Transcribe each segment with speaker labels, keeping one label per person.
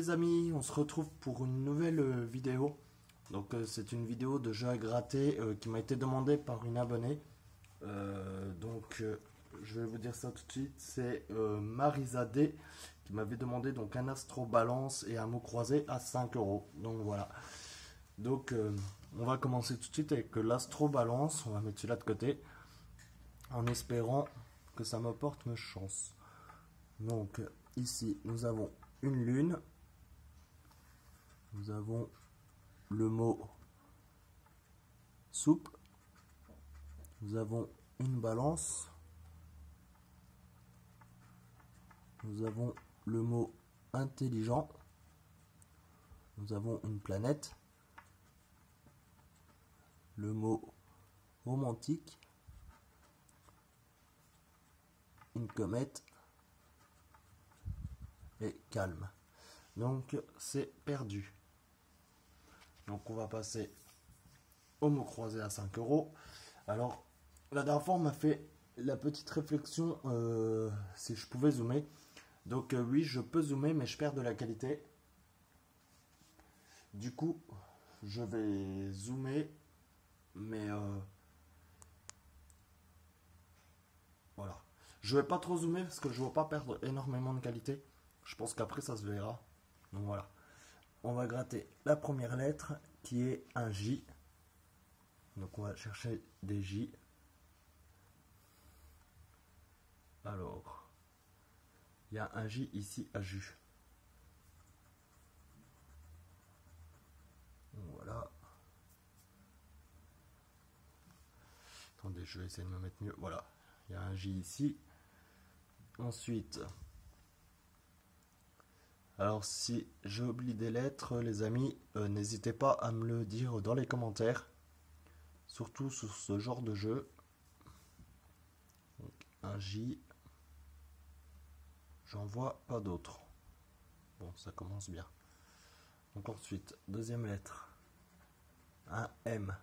Speaker 1: les amis, on se retrouve pour une nouvelle vidéo. Donc c'est une vidéo de jeu à gratter qui m'a été demandée par une abonnée. Je vais vous dire ça tout de suite. C'est Marisa D qui m'avait demandé donc un Astro Balance et un mot croisé à 5 euros. Donc voilà. Donc on va commencer tout de suite avec l'Astro Balance. On va mettre celui-là de côté en espérant que ça me porte chance. Donc ici nous avons une lune, nous avons le mot soupe, nous avons une balance, nous avons le mot intelligent, nous avons une planète, le mot romantique, une comète et calme. Donc c'est perdu. Donc on va passer au mot croisé à 5 euros. Alors la dernière fois on m'a fait la petite réflexion si je pouvais zoomer. Donc oui, je peux zoomer mais je perds de la qualité. Du coup je vais zoomer mais voilà. Je vais pas trop zoomer parce que je ne veux pas perdre énormément de qualité. Je pense qu'après ça se verra. Donc voilà. On va gratter la première lettre qui est un J. Donc on va chercher des J. Alors, il y a un J ici à jus. Voilà. Attendez, je vais essayer de me mettre mieux. Voilà, il y a un J ici. Ensuite, alors si j'oublie des lettres, les amis, n'hésitez pas à me le dire dans les commentaires. Surtout sur ce genre de jeu. Donc, un J. J'en vois pas d'autres. Bon, ça commence bien. Donc ensuite, deuxième lettre. Un M.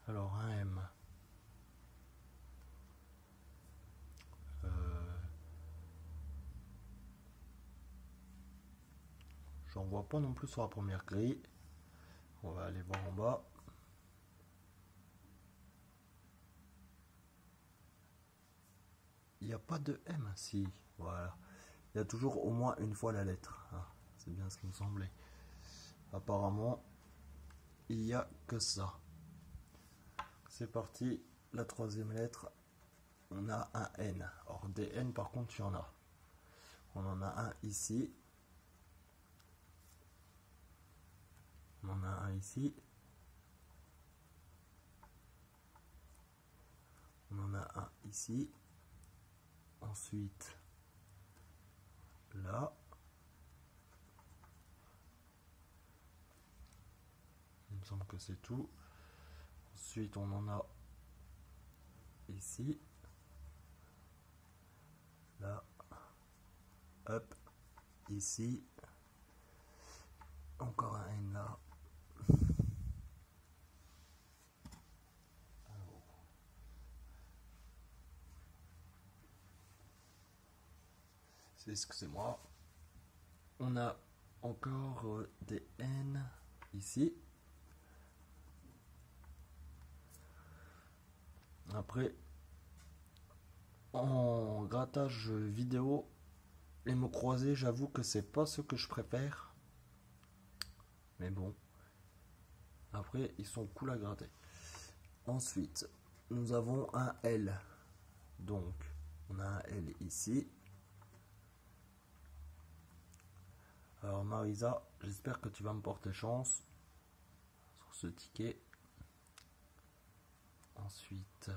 Speaker 1: Alors un M. J'en vois pas non plus sur la première grille. On va aller voir en bas. Il n'y a pas de M, si. Voilà. Il y a toujours au moins une fois la lettre. Ah, c'est bien ce qui me semblait. Apparemment, il n'y a que ça. C'est parti. La troisième lettre, on a un N. Or, des N, par contre, il y en a. On en a un ici. On en a un ici. On en a un ici. Ensuite, là. Il me semble que c'est tout. Ensuite, on en a ici. Là. Hop. Ici. Encore un N là. Excusez-moi. On a encore des N ici. Après, en grattage vidéo, les mots croisés, j'avoue que c'est pas ce que je préfère. Mais bon. Après, ils sont cool à gratter. Ensuite, nous avons un L. Donc, on a un L ici. Alors Marisa, j'espère que tu vas me porter chance sur ce ticket. Ensuite,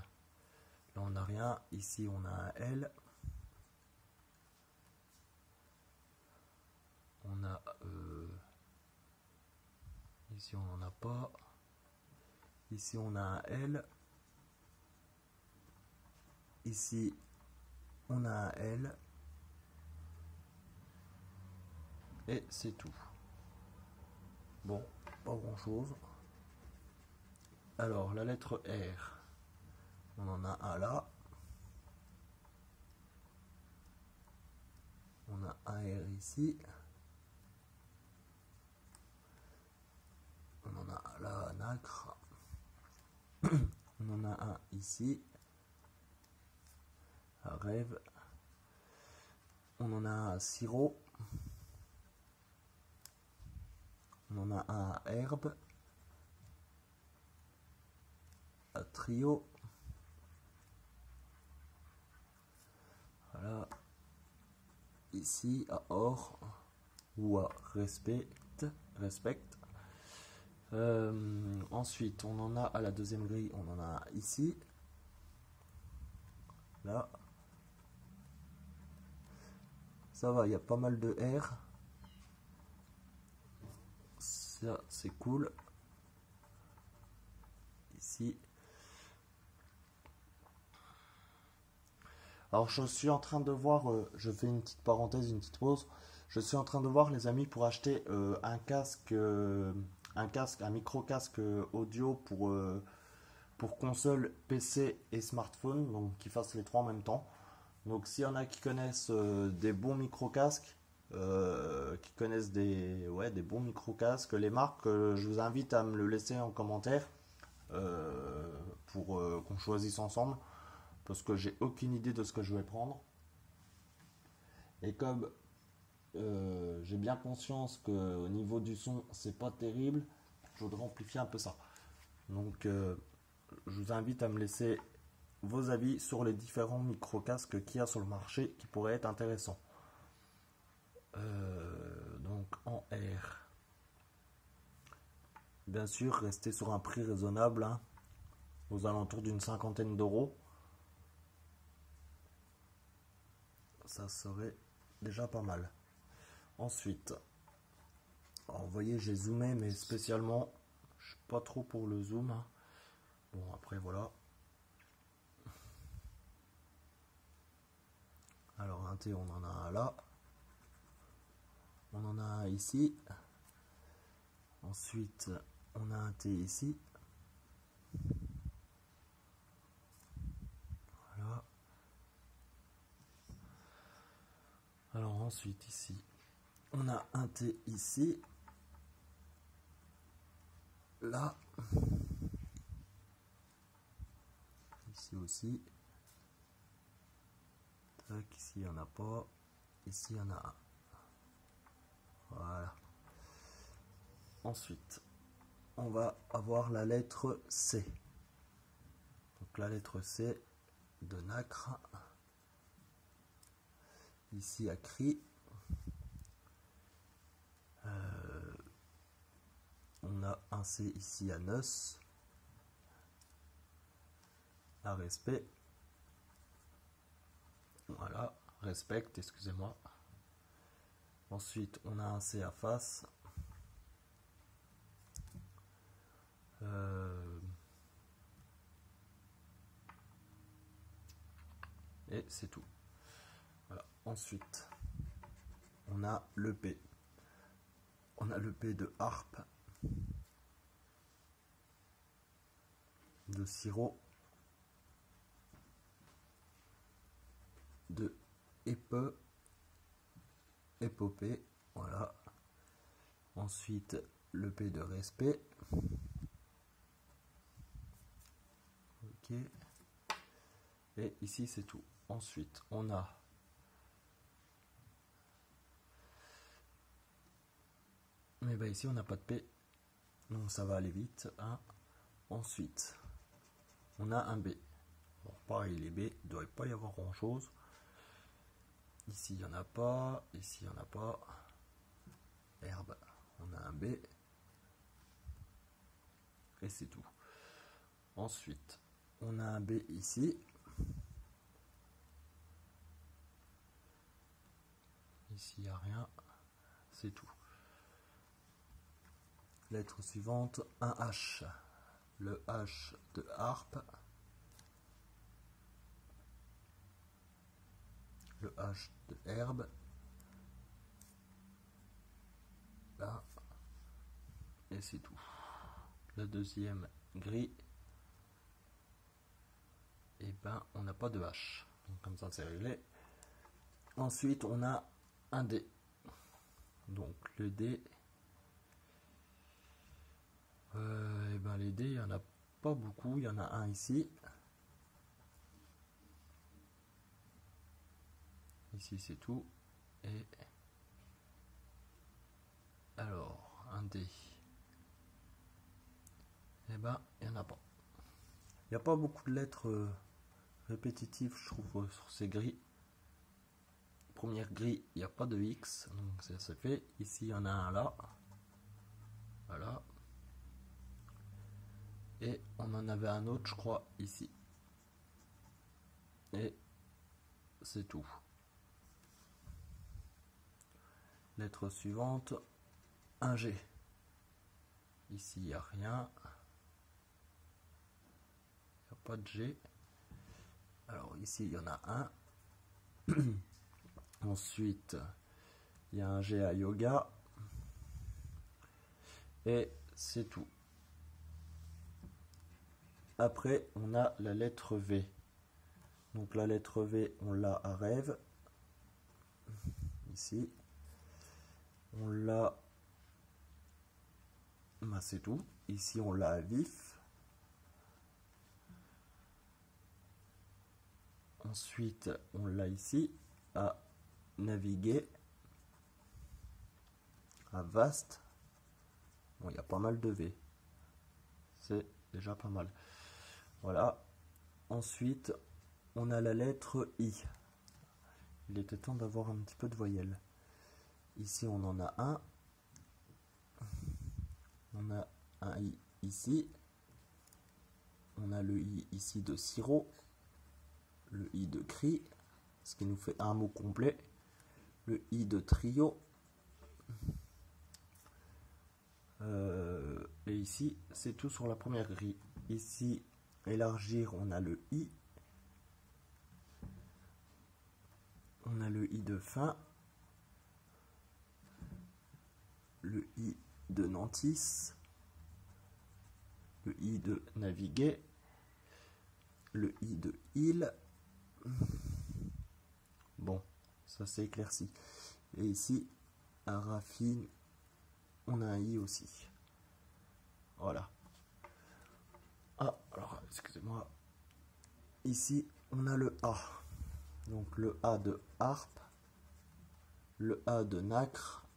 Speaker 1: là on n'a rien. Ici on a un L. On a... ici on n'en a pas. Ici on a un L. Ici on a un L. Et c'est tout. Bon, pas grand chose. Alors la lettre R. On en a un là. On a un R ici. On en a là un acre. On en a un ici. Un rêve. On en a un sirop. On en a un à herbe. Un trio. Voilà. Ici à or ou à respect. Ensuite, on en a à la deuxième grille, on en a ici, là. Ça va, il y a pas mal de R. Ça, c'est cool. Ici. Alors, je suis en train de voir, je fais une petite parenthèse, une petite pause. Je suis en train de voir, les amis, pour acheter un casque, un micro-casque audio pour console, PC et smartphone, donc qui fasse les trois en même temps. Donc s'il y en a qui connaissent des bons micro-casques, qui connaissent des bons micro-casques, les marques, je vous invite à me le laisser en commentaire pour qu'on choisisse ensemble, parce que j'ai aucune idée de ce que je vais prendre. Et comme j'ai bien conscience qu'au niveau du son, c'est pas terrible, je voudrais amplifier un peu ça. Donc je vous invite à me laisser vos avis sur les différents micro-casques qu'il y a sur le marché qui pourraient être intéressants. Donc en R. Bien sûr, restez sur un prix raisonnable, hein, aux alentours d'une cinquantaine d'euros. Ça serait déjà pas mal. Ensuite, alors, vous voyez, j'ai zoomé, mais spécialement, je suis pas trop pour le zoom, hein. Bon, après, voilà. Alors, un T, on en a un là. On en a un ici. Ensuite, on a un T ici. Voilà. Alors, ensuite, ici, on a un T ici. Là. Ici aussi. Tac, ici, il n'y en a pas. Ici, il y en a un. Voilà. Ensuite, on va avoir la lettre C. Donc la lettre C de nacre. Ici à cri. On a un C ici à noce. À respect. Voilà, respecte, excusez-moi. Ensuite, on a un C à face. Et c'est tout. Voilà. Ensuite, on a le P. On a le P de harpe, de sirop, de épopée. Voilà. Ensuite, le P de respect. Ok. Et ici, c'est tout. Ensuite, on a mais bah ici, on n'a pas de P. Donc, ça va aller vite. Hein. Ensuite, on a un B. Bon, pareil, les B, il ne doit pas y avoir grand chose. Ici, il n'y en a pas. Ici, il n'y en a pas. Herbe, on a un B. Et c'est tout. Ensuite, on a un B ici. Ici, il n'y a rien. C'est tout. Lettre suivante, un H. Le H de harpe. Le H de herbe. Là. Et c'est tout. La deuxième grille. Et ben, on n'a pas de H. Donc, comme ça, c'est réglé. Ensuite, on a un dé. Donc le dé, et ben les dés, il n'y en a pas beaucoup, il y en a un ici. Ici c'est tout. Et alors, un dé. Et ben, il n'y en a pas. Il n'y a pas beaucoup de lettres répétitives, je trouve, sur ces grilles. Première grille, il n'y a pas de X, donc ça se fait. Ici, il y en a un là. Voilà. Et on en avait un autre, je crois, ici. Et c'est tout. Lettre suivante, un G. Ici, il n'y a rien. Il n'y a pas de G. Alors ici, il y en a un. Ensuite, il y a un G à yoga. Et c'est tout. Après, on a la lettre V. Donc la lettre V, on l'a à rêve. Ici. On l'a... Ben, c'est tout. Ici, on l'a à vif. Ensuite, on l'a ici à naviguer. À vaste. Bon, il y a pas mal de V. C'est déjà pas mal. Voilà. Ensuite, on a la lettre I. Il était temps d'avoir un petit peu de voyelles. Ici, on en a un. On a un I ici. On a le I ici de sirop. Le I de cri, ce qui nous fait un mot complet. Le I de trio. Et ici, c'est tout sur la première grille. Ici, élargir, on a le I. On a le I de fin. Le I de Nantis. Le I de naviguer. Le I de île. Bon, ça c'est éclairci. Et ici, à Raffine, on a un I aussi. Voilà. Ah, alors, excusez-moi. Ici, on a le A. Donc le A de harpe. Le A de nacre.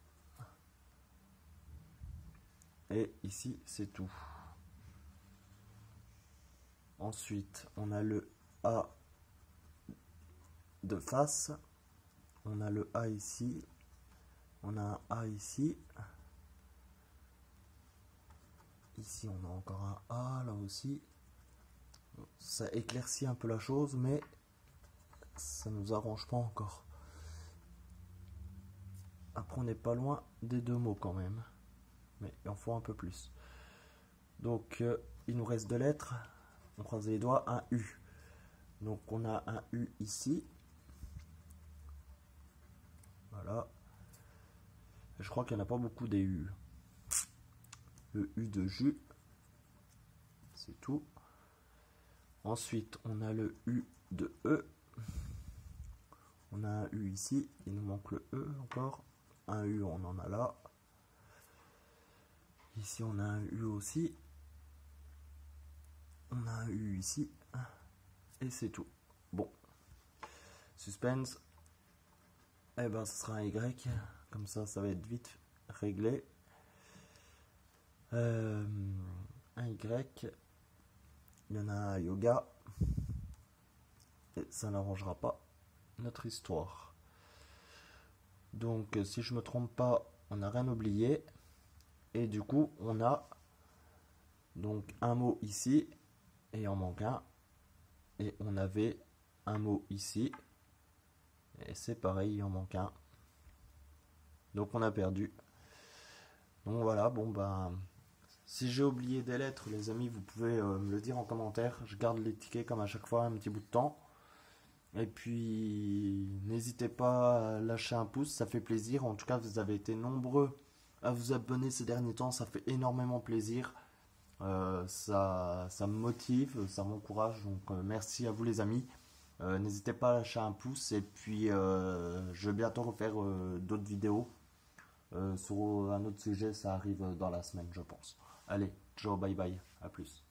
Speaker 1: Et ici, c'est tout. Ensuite, on a le A de face. On a le A ici. On a un A ici. Ici, on a encore un A, là aussi. Ça éclaircit un peu la chose, mais ça nous arrange pas encore. Après, on n'est pas loin des deux mots quand même. Mais il en faut un peu plus. Donc, il nous reste deux lettres. On croise les doigts, un U. Donc, on a un U ici. Voilà. Je crois qu'il n'y en a pas beaucoup des U. Le U de jus. C'est tout. Ensuite, on a le U de E. On a un U ici. Il nous manque le E encore. Un U, on en a là. Ici, on a un U aussi. On a un U ici. Et c'est tout. Bon. Suspense. Eh ben, ce sera un Y. Comme ça va être vite réglé. Un Y. Il y en a un à yoga. Et ça n'arrangera pas notre histoire. Donc, si je me trompe pas, on n'a rien oublié. Et du coup, on a donc un mot ici. Et il en manque un. Et on avait un mot ici. Et c'est pareil, il en manque un. Donc on a perdu. Donc voilà, bon ben, si j'ai oublié des lettres, les amis, vous pouvez me le dire en commentaire. Je garde les tickets comme à chaque fois un petit bout de temps. Et puis, n'hésitez pas à lâcher un pouce, ça fait plaisir. En tout cas, vous avez été nombreux à vous abonner ces derniers temps, ça fait énormément plaisir. Ça me motive, ça m'encourage. Donc merci à vous les amis. N'hésitez pas à lâcher un pouce et puis je vais bientôt refaire d'autres vidéos sur un autre sujet. Ça arrive dans la semaine, je pense. Allez, ciao, bye bye, à plus.